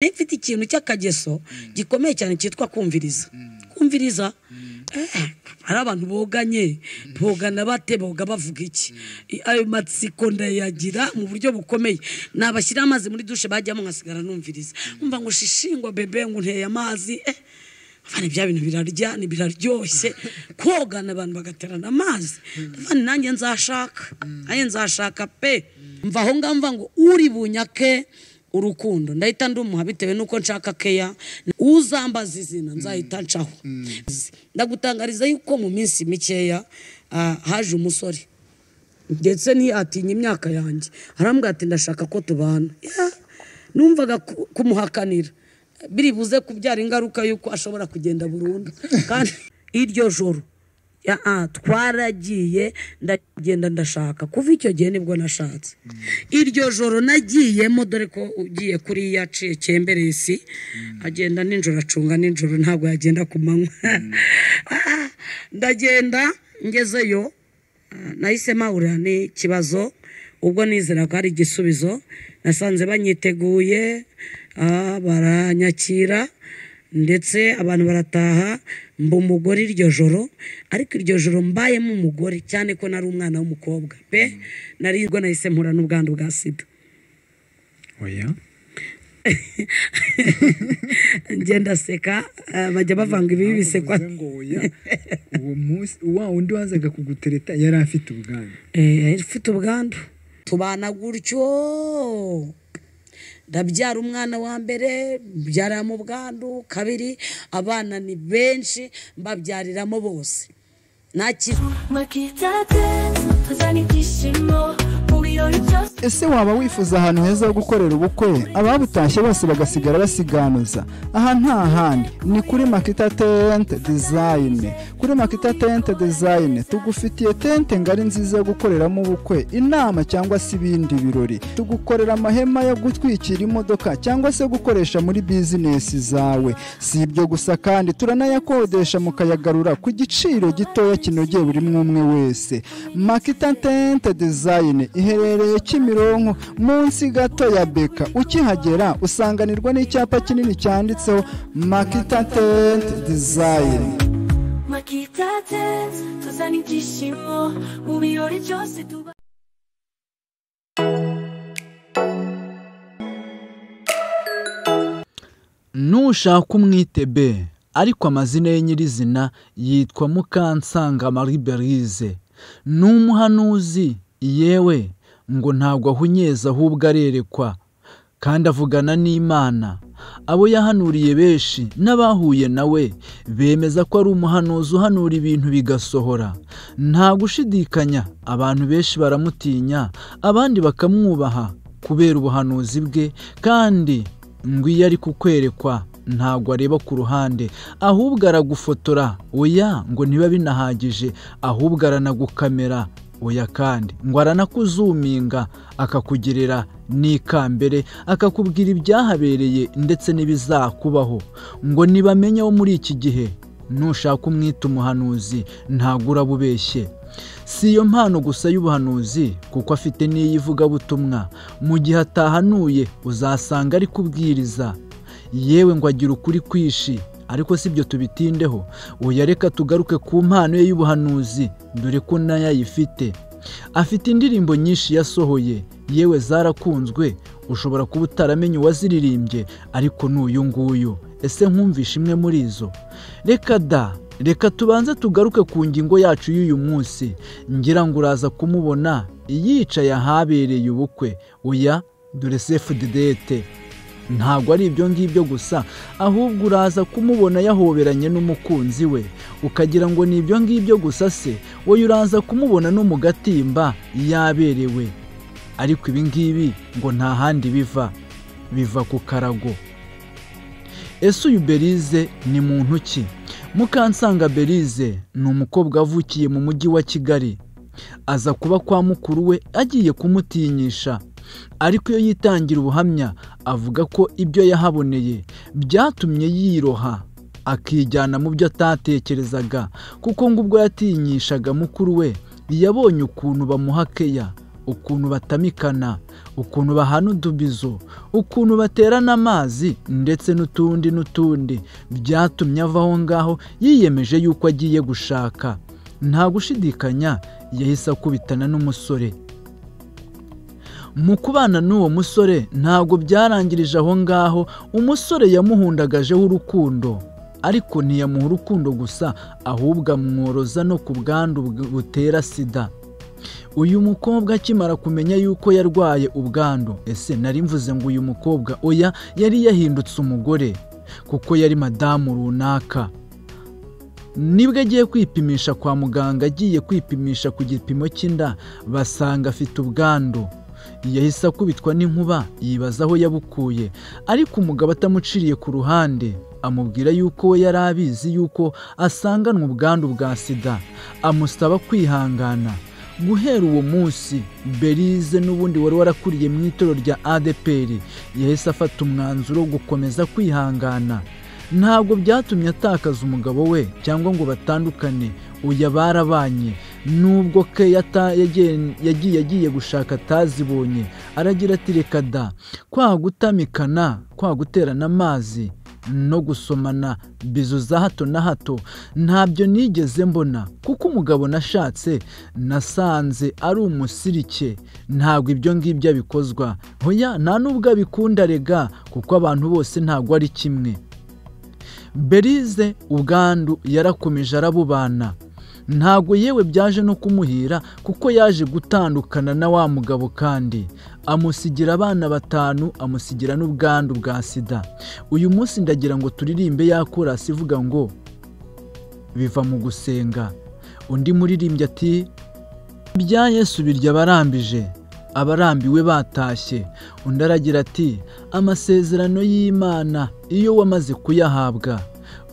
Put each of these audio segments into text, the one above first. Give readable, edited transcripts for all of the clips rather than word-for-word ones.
Nifite ikintu cy'akageso gikomeye cyane cyitwa kumviriza hari abantu bogana bate boga bavuga iki ayo matsiko ndayagira mu buryo bukomeye nabashyira amazi muri dushe bajyamo ngasigara numviriza umva ngo shishingwa bebe ngo nteye amazi Fani bya bintu birarya ni biraryoshye kogana abantu bagaterana amazi fani nanjye nzashaka pe mva aho ngamva ngo uri bunyake urukundo ndahita ndumuha bitewe nuko nshaka keya uzambaza izina nzahita ncaho ndagutangariza yuko mu minsi mikeya haje umusore ndetse ntiyatinya imyaka yanjye arambwira ati ndashaka ko tubana numvaga kumuhakanira biribuze kubyara ingaruka yuko ashobora kugenda burundu kandi iryo joro twaragiye ndagenda ndashaka kuva icyo gihe nibwo nashatse iryo joro nagiyemo dore ko ugiye kuri yaciye cyemberesi agenda ninjoro acunga ninjoro ntabwo yagenda ku manywa ndagenda ngezeyo nahise mahura n'ikibazo ubwo nizera ko ari igisubizo nasanze banyiteguye baranyakira ndetse abantu barataha mba umugore iryo joro ariko iryo joro mbayemo umugore cyane ko nari umwana w'umukobwa pe nari ubwo nahise mpura n'ubwandu bwa sida oya ngenda seka bajya bavanga ibi bisekwa uwo munsi wa undi wazaga kugutereta yari afite ubwandu afite ubwandu tubana gutyo ndabyara umwana wa mbere byara mu bwandu kabiri abana ni benshi mbabyariramo bose ese waba wifuza ahantu heza ho gukorera ubukwe ababutashye bose bagasigara basiganuza aha nta handi ni kuri Makita Tent Design. Kuri Makita Tent Design tugufitiye tente ngari nziza yo gukoreramo ubukwe, inama cyangwa se ibindi birori. Tugukorera amahema yo gutwikira imodoka cyangwa se gukoresha muri business zawe. Si ibyo gusa kandi turanayakodesha mukayagarura ku giciro gitoya kinogeye buri umwe wese. Makita Tent Design iherereye Kimironko munsi gato ya Beka. Ukihagera usanganirwa n'icyapa kinini cyanditseho Makita Tent Design. Makita Tent tuzani byishimo mu birori byose tuba. Nushaka umwitebe ariko amazina ye nyirizina yitwa Mukansanga Marie Berize. N'umuhanuzi yewe ngo ntabwo ahunyeza ahubwo arerekwa kandi avugana n'Imana. Abo yahanuriye benshi n'abahuye nawe bemeza ko ari umuhanuzi uhanura ibintu bigasohora. Nta gushidikanya abantu benshi baramutinya abandi bakamwubaha kubera ubuhanuzi bwe kandi ngo iyo ari kukwerekwa ntabwo areba ku ruhande ahubwo aragufotora. Oya ngo niba binahagije ahubwo aranagukamera. Oya kandi ngo aranakuzuminga akakugirira n'ikambere akakubwira ibyahabereye ndetse n'ibizakubaho. Ngo nibamenye wo muri iki gihe nushaka umwita umuhanuzi ntabwo urabubeshye. Si iyo mpano gusa y'ubuhanuzi kuko afite n'iyivugabutumwa. Mu gihe atahanuye uzasanga ari kubwiriza. Yewe ngo agira ukuri kwishi ariko sibyo tubitindeho. Oya reka tugaruke ku mpano ye y'ubuhanuzi dore ko nayo ayifite. Afite indirimbo nyinshi yasohoye yewe zarakunzwe ushobora kuba utaramenye uwaziririmbye ariko n'uyu nguyu. Ese nkumvisha imwe muri izo? Reka tubanze tugaruke ku ngingo yacu y'uyu munsi. Ngira ngo uraza kumubona yicaye ahabereye ubukwe. Oya dore save the date. Ntabwo ari ibyo ngibyo gusa ahubwo uraza kumubona yahoberanye n'umukunzi we ukagira ngo ni ibyo ngibyo gusa se. Wowe uraza kumubona no mu gatimba yaberewe. Ariko ibi ngibi ngo nta handi biva ku karago. Ese uyu Berize ni muntu ki? Mukansanga Berize ni umukobwa avukiye mu mujyi wa Kigali. Aza kuba kwa mukuru we agiye kumutinyisha. Ariko iyo yitangira ubuhamya avuga ko ibyo yahaboneye byatumye yiroha akijyana mu byo atatekerezaga kuko ngo ubwo yatinyishaga mukuru we yabonye ukuntu bamuhakeya ukuntu batamikana, ukuntu bahana udubizo, ukuntu baterana amazi ndetse n'utundi byatumye ava aho ngaho yiyemeje yuko agiye gushaka. Nta gushidikanya yahise akubitana n'umusore. Mu kubana n'uwo musore ntabwo byarangirije aho ngaho, umusore yamuhundagajeho urukundo, ariko ntiyamuha urukundo gusa ahubwo amworoza no ku bwandu butera sida. Uyu mukobwa akimara kumenya yuko yarwaye ubwandu, ese nari mvuze ngo uyu mukobwa, oya, yari yahindutse umugore kuko yari madamu runaka. Nibwo agiye kwipimisha kwa muganga, agiye kwipimisha ku gipimo cy'inda, basanga afite ubwandu. Yahise akubitwa n'inkuba, yibaza aho yabukuye, ariko umugabo atamuciriye ku ruhande amubwira yuko we yari abizi yuko asanganwa ubwandu bwa sida, amusaba kwihangana. Guhera uwo munsi Berize n'ubundi wari warakuriye mu itorero rya ADPR yahise afata umwanzuro wo gukomeza kwihangana. Ntabwo byatumye atakaza umugabo we cyangwa ngo batandukane, uya barabanye, nubwo ke yagiye gushaka atazibonye. Aragira ati reka da, kwa gutamikana, kwa guterana amazi no gusomana bizo za hato na hato ntabyo nigeze mbona, kuko umugabo nashatse nasanze ari umusirike, ntabwo ibyo ngibyo bikozwa. Hoya nta nubwo abikunda rega, kuko abantu bose ntabwo ari kimwe. Berize ubwandu yarakomeje arabubana, ntabwo yewe byaje no kumuhira, kuko yaje gutandukana na wa mugabo kandi amusigira abana 5, amusigira n'ubwandu bwa sida. Uyu munsi ndagira ngo turirimbe ya korasi ivuga ngo biva mu gusenga. Undi muririmbye ati bya Yesu birya barambije, abarambiwe batashye. Undi aragira ati amasezerano y'Imana iyo wamaze kuyahabwa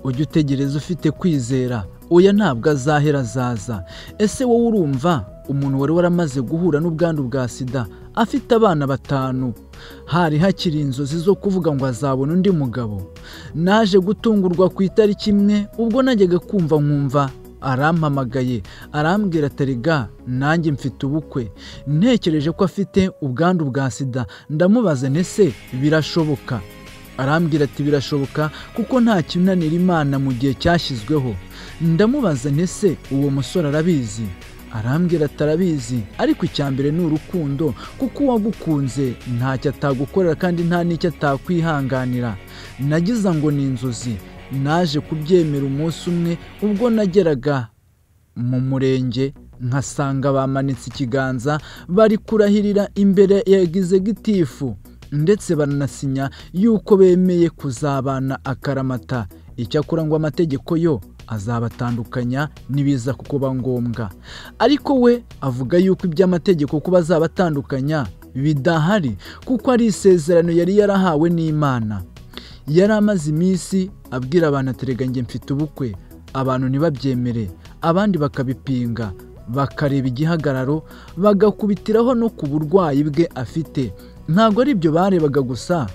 ujye utegereza ufite kwizera, oya ntabwo azahera azaza. Ese wowe urumva umuntu wari waramaze guhura n'ubwandu bwa sida afite abana 5, hari hakiri inzozi zo kuvuga ngo azabona undi mugabo? Naje gutungurwa ku itariki imwe ubwo najyaga kumva nkumva arampamagaye arambwira atariga nanjye mfite ubukwe, ntekereje ko afite ubwandu bwa sida. Ndamubaza nese birashoboka? Arambwira ati birashoboka kuko nta kinanira Imana mu gihe cyashyizweho. Ndamubaza nese uwo musore arabizi? Arambwira atarabizi, ariko icyambere ni urukundo, kuko uwagukunze ntacyo atagukorera kandi nta n'icyo atakwihanganira. Nagize ngo ni inzozi, naje kubyemera umunsi umwe ubwo nageraga mu murenge nkasanga bamanitse ikiganza bari kurahirira imbere ya egizegitifu, ndetse baranasinya yuko bemeye kuzabana akaramata. Icyakora ngo amategeko yo azabatandukanya nibiza kuba ngombwa, ariko we avuga yuko iby'amategeko kuba azabatandukanya bidahari, kuko ari isezerano yari yarahawe n'Imana. Yari amaze iminsi abwira abantu aterega nge mfite ubukwe, abantu ntibabyemere, abandi bakabipinga, bakareba igihagararo, bagakubitiraho no ku burwayi bwe afite. Ntabwo ari ibyo barebaga gusa,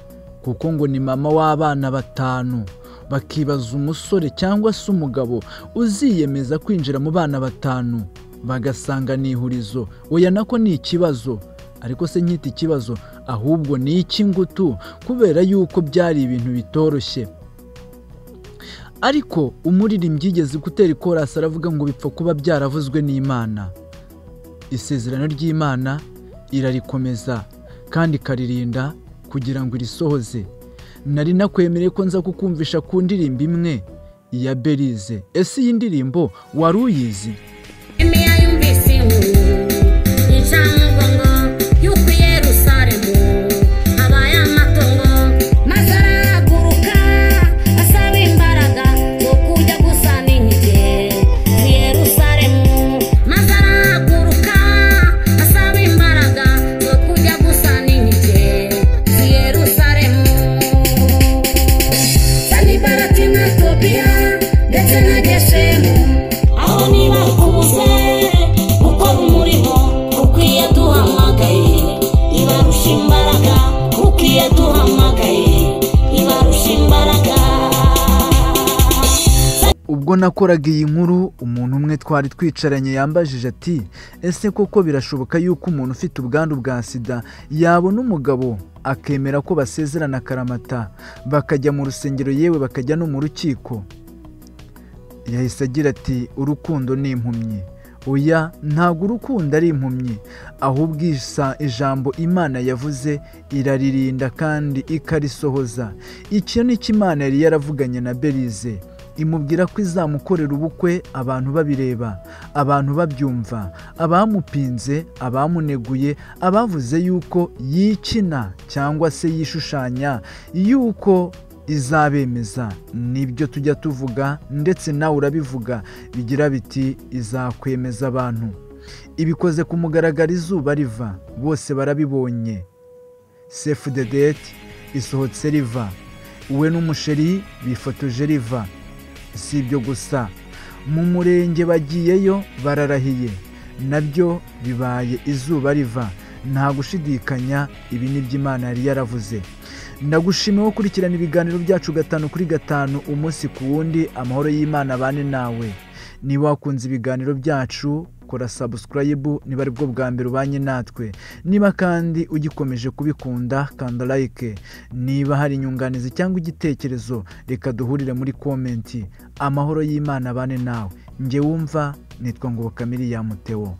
kuko ngo ni mama w'abana 5, bakibaza umusore cyangwa se umugabo uziyemeza kwinjira mu bana 5 bagasanga ni ihurizo. Oya nako ni ikibazo, ariko se nkita ikibazo ahubwo ni icy'ingutu, kubera yuko byari ibintu bitoroshye. Ariko umuririmbyi yigeze gutera ikorasi aravuga ngo bipfa kuba byaravuzwe n'Imana. Isezerano ry'Imana irarikomeza kandi karirinda kugira ngo irisohoze. Nari nakwemereye ko nza kukumvisha ku ndirimbo imwe ya Berize. Ese iyi ndirimbo wari uyizi? Aho niba kubuze ukora ubwo nakoraga iyi nkuru umuntu umwe twari twicaranye yambajije ati ese koko birashoboka yuko umuntu ufite ubwandu bwa sida yabona umugabo akemera ko basezerana akaramata bakajya mu rusengero yewe bakajya no mu rukiko? Yahise agira ati urukundo ni impumyi. Oya, ntabwo urukundo ari impumyi, ahubwo ijambo Imana yavuze iraririnda kandi ikarisohoza. Icyo ni cyo Imana yari yaravuganye na Berize, imubwira ko izamukorera ubukwe abantu babireba, abantu babyumva, abamupinze, abamuneguye, abavuze yuko yikina cyangwa se yishushanya yuko izabemeza. Nibyo tujya tuvuga ndetse nawe urabivuga, bigira biti izakwemeza abantu. Ibikoze ku mugaragaro izuba riva, bose barabibonye. Save the date isohotse riva, we n'umusheri bifotoje riva. Si ibyo gusa, mu murenge bagiyeyo bararahiye, nabyo bibaye izuba riva. Nta gushidikanya, ibi ni byo Imana yari yaravuze. Ndagushimiye gukurikirana ibiganiro byacu 5 kuri 5 umunsi ku wundi. Amahoro y'Imana abane nawe. Niba wakunze ibiganiro byacu, kora subscribe niba ari bwo bwa mbere ubanye natwe. Niba kandi ugikomeje kubikunda, kanda like. Niba hari inyunganizi cyangwa igitekerezo, reka duhurire muri comment. Amahoro y'Imana abane nawe. Nge wumva nitwa Ngobokamiliyam Theo.